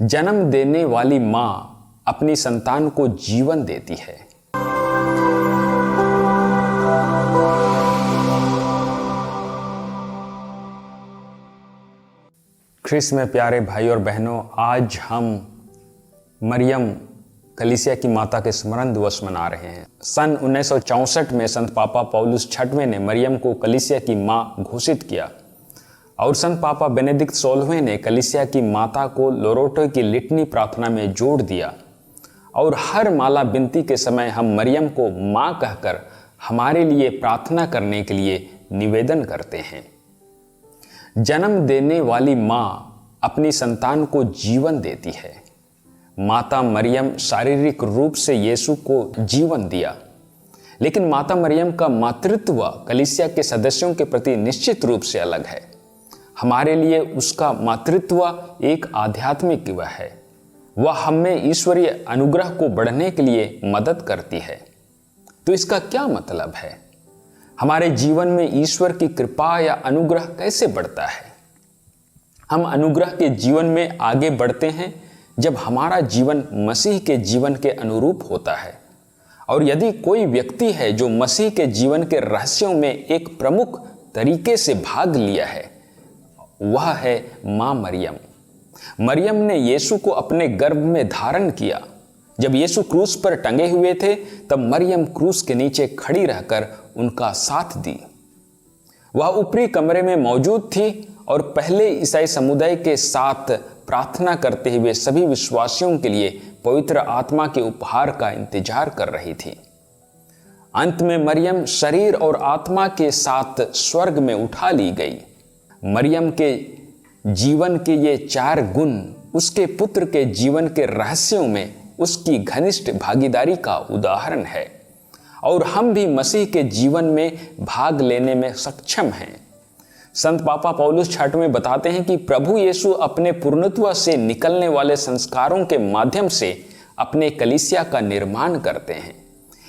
जन्म देने वाली माँ अपनी संतान को जीवन देती है। ख्रिस्त में प्यारे भाई और बहनों, आज हम मरियम कलीसिया की माता के स्मरण दिवस मना रहे हैं। सन 1964 में संत पापा पौलुस छठवें ने मरियम को कलीसिया की माँ घोषित किया और संत पापा बेनेडिक्ट 16वें ने कलीसिया की माता को लोरोटो की लिटनी प्रार्थना में जोड़ दिया और हर माला बिनती के समय हम मरियम को माँ कहकर हमारे लिए प्रार्थना करने के लिए निवेदन करते हैं। जन्म देने वाली माँ अपनी संतान को जीवन देती है। माता मरियम शारीरिक रूप से यीशु को जीवन दिया, लेकिन माता मरियम का मातृत्व कलीसिया के सदस्यों के प्रति निश्चित रूप से अलग है। हमारे लिए उसका मातृत्व एक आध्यात्मिक वह है। वह हमें ईश्वरीय अनुग्रह को बढ़ने के लिए मदद करती है। तो इसका क्या मतलब है? हमारे जीवन में ईश्वर की कृपा या अनुग्रह कैसे बढ़ता है? हम अनुग्रह के जीवन में आगे बढ़ते हैं जब हमारा जीवन मसीह के जीवन के अनुरूप होता है। और यदि कोई व्यक्ति है जो मसीह के जीवन के रहस्यों में एक प्रमुख तरीके से भाग लिया है, वह है माँ मरियम। मरियम ने यीशु को अपने गर्भ में धारण किया। जब यीशु क्रूस पर टंगे हुए थे, तब मरियम क्रूस के नीचे खड़ी रहकर उनका साथ दी। वह ऊपरी कमरे में मौजूद थी और पहले ईसाई समुदाय के साथ प्रार्थना करते हुए सभी विश्वासियों के लिए पवित्र आत्मा के उपहार का इंतजार कर रही थी। अंत में मरियम शरीर और आत्मा के साथ स्वर्ग में उठा ली गई। मरियम के जीवन के ये 4 गुण उसके पुत्र के जीवन के रहस्यों में उसकी घनिष्ठ भागीदारी का उदाहरण है और हम भी मसीह के जीवन में भाग लेने में सक्षम हैं। संत पापा पौलुस छठवें बताते हैं कि प्रभु यीशु अपने पूर्णत्व से निकलने वाले संस्कारों के माध्यम से अपने कलीसिया का निर्माण करते हैं।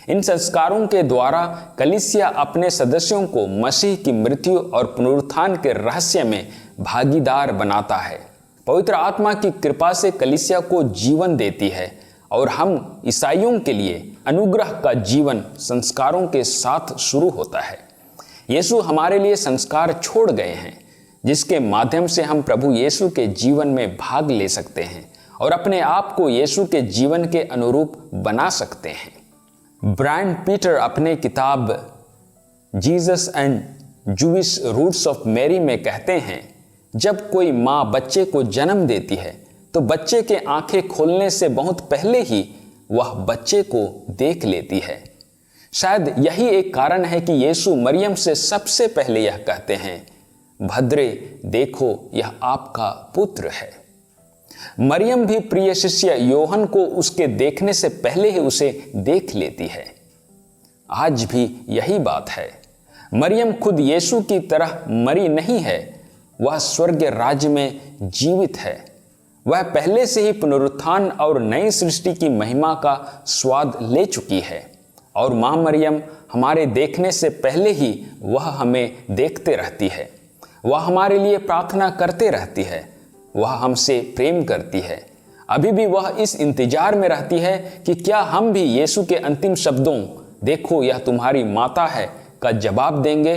इन संस्कारों के द्वारा कलीसिया अपने सदस्यों को मसीह की मृत्यु और पुनरुत्थान के रहस्य में भागीदार बनाता है। पवित्र आत्मा की कृपा से कलीसिया को जीवन देती है और हम ईसाइयों के लिए अनुग्रह का जीवन संस्कारों के साथ शुरू होता है। यीशु हमारे लिए संस्कार छोड़ गए हैं, जिसके माध्यम से हम प्रभु यीशु के जीवन में भाग ले सकते हैं और अपने आप को यीशु के जीवन के अनुरूप बना सकते हैं। ब्रायन पीटर अपने किताब Jesus and Jewish roots of Mary में कहते हैं, जब कोई माँ बच्चे को जन्म देती है तो बच्चे के आंखें खोलने से बहुत पहले ही वह बच्चे को देख लेती है। शायद यही एक कारण है कि यीशु मरियम से सबसे पहले यह कहते हैं, भद्रे देखो यह आपका पुत्र है। मरियम भी प्रिय शिष्य योहन को उसके देखने से पहले ही उसे देख लेती है। आज भी यही बात है। मरियम खुद यीशु की तरह मरी नहीं है, वह स्वर्ग राज्य में जीवित है। वह पहले से ही पुनरुत्थान और नई सृष्टि की महिमा का स्वाद ले चुकी है और माँ मरियम हमारे देखने से पहले ही वह हमें देखते रहती है। वह हमारे लिए प्रार्थना करते रहती है। वह हमसे प्रेम करती है। अभी भी वह इस इंतजार में रहती है कि क्या हम भी यीशु के अंतिम शब्दों देखो यह तुम्हारी माता है का जवाब देंगे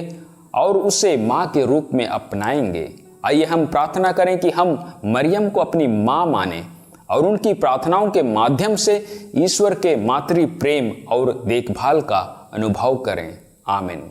और उसे माँ के रूप में अपनाएंगे। आइए हम प्रार्थना करें कि हम मरियम को अपनी माँ माने और उनकी प्रार्थनाओं के माध्यम से ईश्वर के मातृ प्रेम और देखभाल का अनुभव करें। आमीन।